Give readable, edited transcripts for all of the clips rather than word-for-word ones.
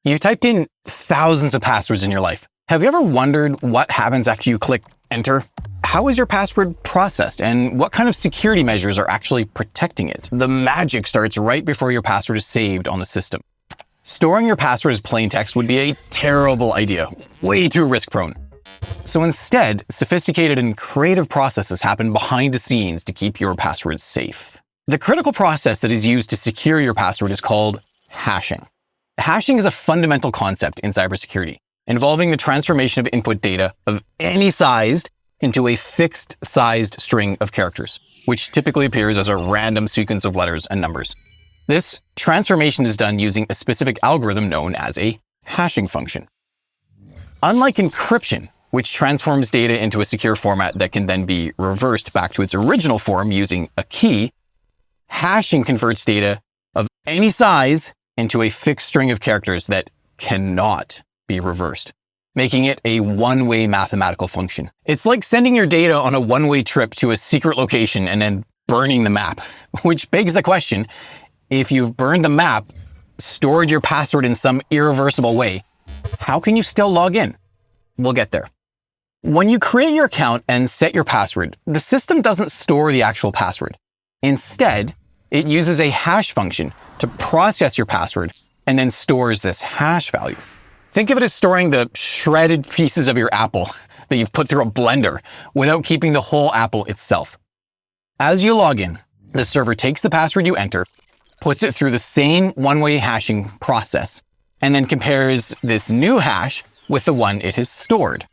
You've typed in thousands of passwords in your life. Have you ever wondered what happens after you click enter? How is your password processed, and what kind of security measures are actually protecting it? The magic starts right before your password is saved on the system. Storing your password as plain text would be a terrible idea, way too risk-prone. So instead, sophisticated and creative processes happen behind the scenes to keep your password safe. The critical process that is used to secure your password is called hashing. Hashing is a fundamental concept in cybersecurity, involving the transformation of input data of any size into a fixed-sized string of characters, which typically appears as a random sequence of letters and numbers. This transformation is done using a specific algorithm known as a hashing function. Unlike encryption, which transforms data into a secure format that can then be reversed back to its original form using a key, hashing converts data of any size into a fixed string of characters that cannot be reversed, making it a one-way mathematical function. It's like sending your data on a one-way trip to a secret location and then burning the map, which begs the question, if you've burned the map, stored your password in some irreversible way, how can you still log in? We'll get there. When you create your account and set your password, the system doesn't store the actual password. Instead, it uses a hash function to process your password and then stores this hash value. Think of it as storing the shredded pieces of your apple that you've put through a blender without keeping the whole apple itself. As you log in, the server takes the password you enter, puts it through the same one-way hashing process, and then compares this new hash with the one it has stored.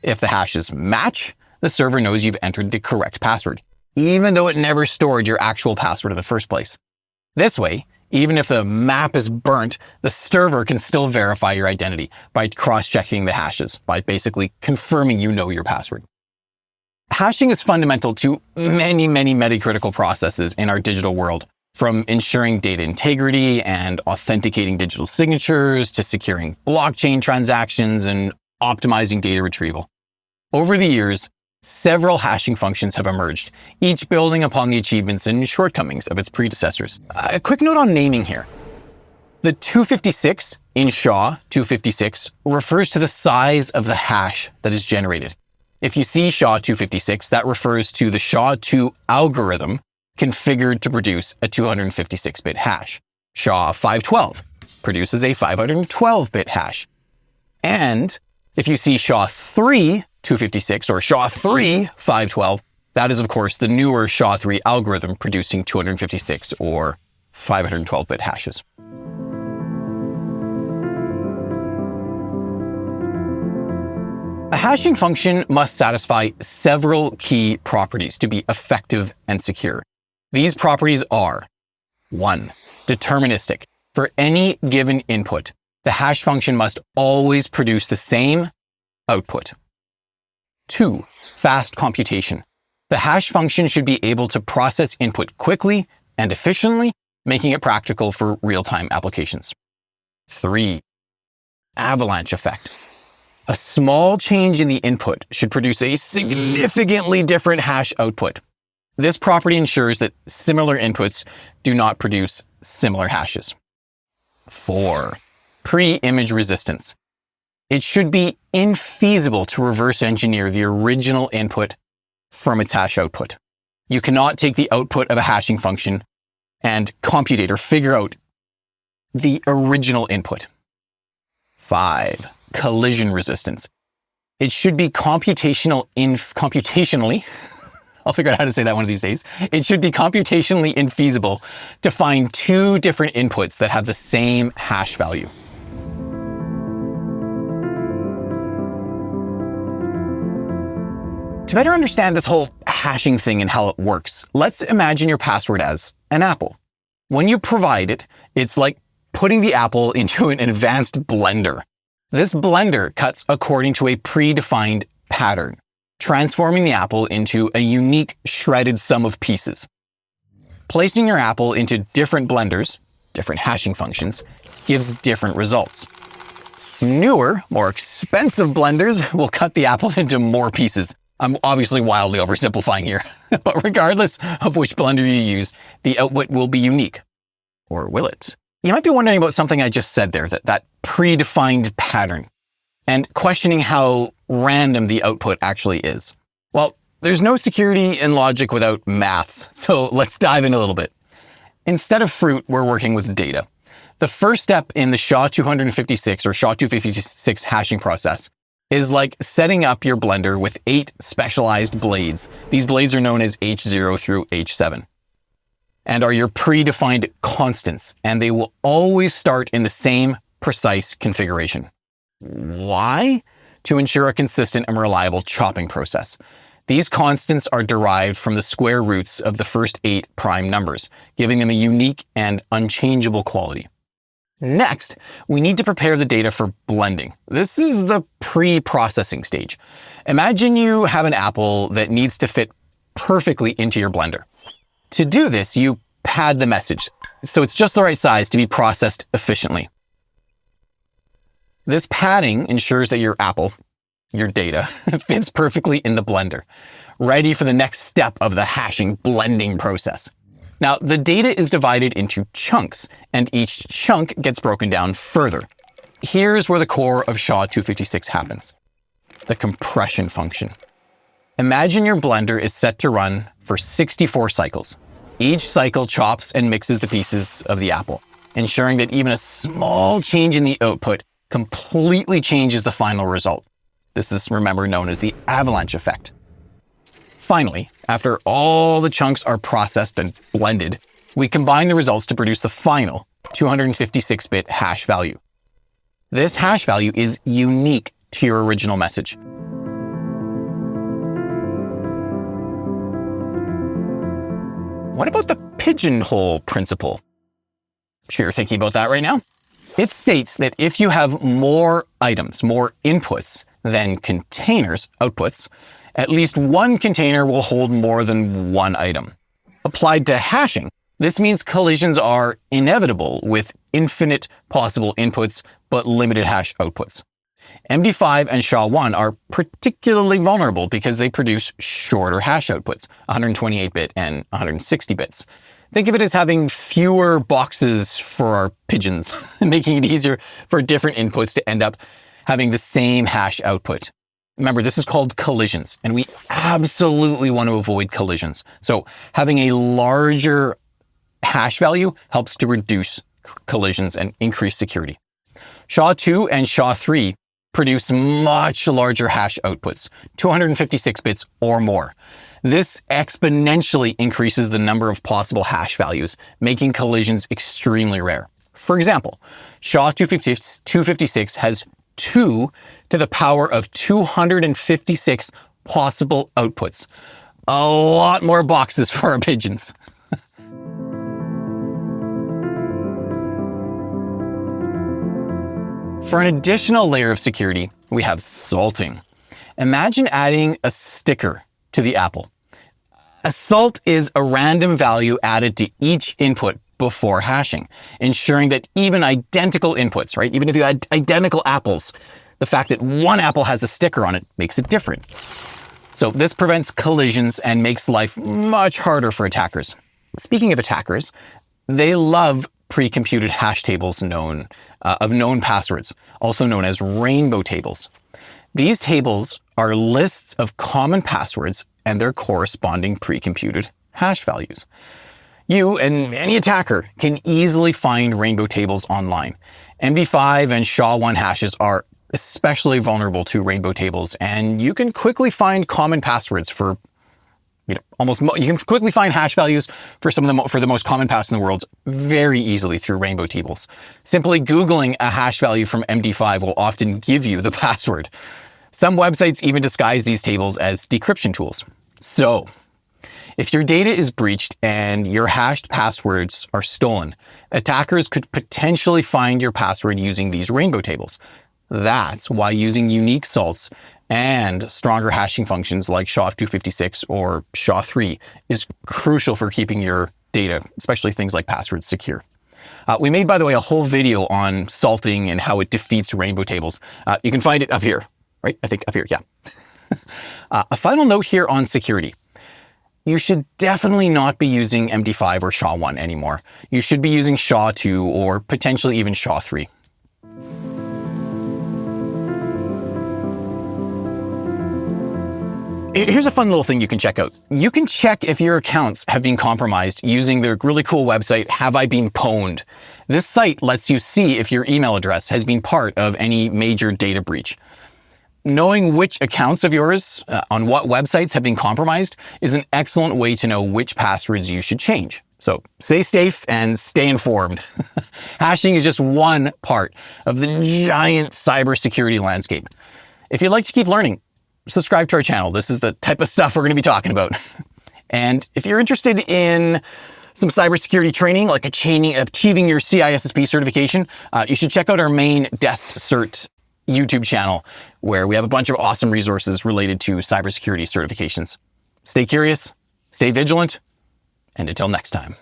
If the hashes match, the server knows you've entered the correct password, even though it never stored your actual password in the first place. This way, even if the map is burnt, the server can still verify your identity by cross-checking the hashes, by basically confirming you know your password. Hashing is fundamental to many critical processes in our digital world, from ensuring data integrity and authenticating digital signatures to securing blockchain transactions and optimizing data retrieval. Over the years, several hashing functions have emerged, each building upon the achievements and shortcomings of its predecessors. A quick note on naming here. The 256 in SHA-256 refers to the size of the hash that is generated. If you see SHA-256, that refers to the SHA-2 algorithm configured to produce a 256-bit hash. SHA-512 produces a 512-bit hash. And if you see SHA-3 256 or SHA-3 512, that is of course the newer SHA-3 algorithm producing 256 or 512-bit hashes. A hashing function must satisfy several key properties to be effective and secure. These properties are: 1. Deterministic. For any given input, the hash function must always produce the same output. 2. Fast computation. The hash function should be able to process input quickly and efficiently, making it practical for real-time applications. 3. Avalanche effect. A small change in the input should produce a significantly different hash output. This property ensures that similar inputs do not produce similar hashes. 4. Preimage resistance. It should be infeasible to reverse engineer the original input from its hash output. You cannot take the output of a hashing function and computate or figure out the original input. 5. Collision resistance. It should be computationally, I'll figure out how to say that one of these days. It should be computationally infeasible to find two different inputs that have the same hash value. To better understand this whole hashing thing and how it works, let's imagine your password as an apple. When you provide it, it's like putting the apple into an advanced blender. This blender cuts according to a predefined pattern, transforming the apple into a unique shredded sum of pieces. Placing your apple into different blenders, different hashing functions, gives different results. Newer, more expensive blenders will cut the apple into more pieces. I'm obviously wildly oversimplifying here, but regardless of which blender you use, the output will be unique. Or will it? You might be wondering about something I just said there, that predefined pattern, and questioning how random the output actually is. Well, there's no security in logic without maths, so let's dive in a little bit. Instead of fruit, we're working with data. The first step in the SHA-256 or SHA-256 hashing process is like setting up your blender with 8 specialized blades. These blades are known as H0 through H7 and are your predefined constants, and they will always start in the same precise configuration. Why? To ensure a consistent and reliable chopping process. These constants are derived from the square roots of the first 8 prime numbers, giving them a unique and unchangeable quality. Next, we need to prepare the data for blending. This is the pre-processing stage. Imagine you have an apple that needs to fit perfectly into your blender. To do this, you pad the message, so it's just the right size to be processed efficiently. This padding ensures that your apple, your data, fits perfectly in the blender, ready for the next step of the hashing blending process. Now, the data is divided into chunks, and each chunk gets broken down further. Here's where the core of SHA-256 happens: the compression function. Imagine your blender is set to run for 64 cycles. Each cycle chops and mixes the pieces of the apple, ensuring that even a small change in the output completely changes the final result. This is, remember, known as the Avalanche effect. Finally, after all the chunks are processed and blended, we combine the results to produce the final 256-bit hash value. This hash value is unique to your original message. What about the pigeonhole principle? Sure, you're thinking about that right now? It states that if you have more items, more inputs than containers, outputs, at least one container will hold more than one item. Applied to hashing, this means collisions are inevitable with infinite possible inputs but limited hash outputs. MD5 and SHA-1 are particularly vulnerable because they produce shorter hash outputs, 128-bit and 160 bits. Think of it as having fewer boxes for our pigeons, making it easier for different inputs to end up having the same hash output. Remember, this is called collisions, and we absolutely want to avoid collisions. So having a larger hash value helps to reduce collisions and increase security. SHA-2 and SHA-3 produce much larger hash outputs, 256 bits or more. This exponentially increases the number of possible hash values, making collisions extremely rare. For example, SHA-256 has 2 to the power of 256 possible outputs. A lot more boxes for our pigeons. For an additional layer of security, we have salting. Imagine adding a sticker to the apple. A salt is a random value added to each input before hashing, ensuring that even identical inputs, right? Even if you had identical apples, the fact that one apple has a sticker on it makes it different. So this prevents collisions and makes life much harder for attackers. Speaking of attackers, they love pre-computed hash tables of known passwords, also known as rainbow tables. These tables are lists of common passwords and their corresponding pre-computed hash values. You and any attacker can easily find rainbow tables online. MD5 and SHA-1 hashes are especially vulnerable to rainbow tables, and you can quickly find common passwords for you can quickly find hash values for for the most common paths in the world very easily through rainbow tables. Simply Googling a hash value from MD5 will often give you the password. Some websites even disguise these tables as decryption tools. So, if your data is breached and your hashed passwords are stolen, attackers could potentially find your password using these rainbow tables. That's why using unique salts and stronger hashing functions like SHA-256 or SHA-3 is crucial for keeping your data, especially things like passwords, secure. We made, by the way, a whole video on salting and how it defeats rainbow tables. You can find it up here, right? I think up here, yeah. A final note here on security. you should definitely not be using MD5 or SHA-1 anymore. You should be using SHA-2 or potentially even SHA-3. Here's a fun little thing you can check out. You can check if your accounts have been compromised using the really cool website, Have I Been Pwned? This site lets you see if your email address has been part of any major data breach. Knowing which accounts of yours on what websites have been compromised is an excellent way to know which passwords you should change. So stay safe and stay informed. Hashing is just one part of the giant cybersecurity landscape. If you'd like to keep learning, subscribe to our channel. This is the type of stuff we're going to be talking about. And if you're interested in some cybersecurity training, like achieving your CISSP certification, you should check out our main Desk Cert YouTube channel, where we have a bunch of awesome resources related to cybersecurity certifications. Stay curious, stay vigilant, and until next time.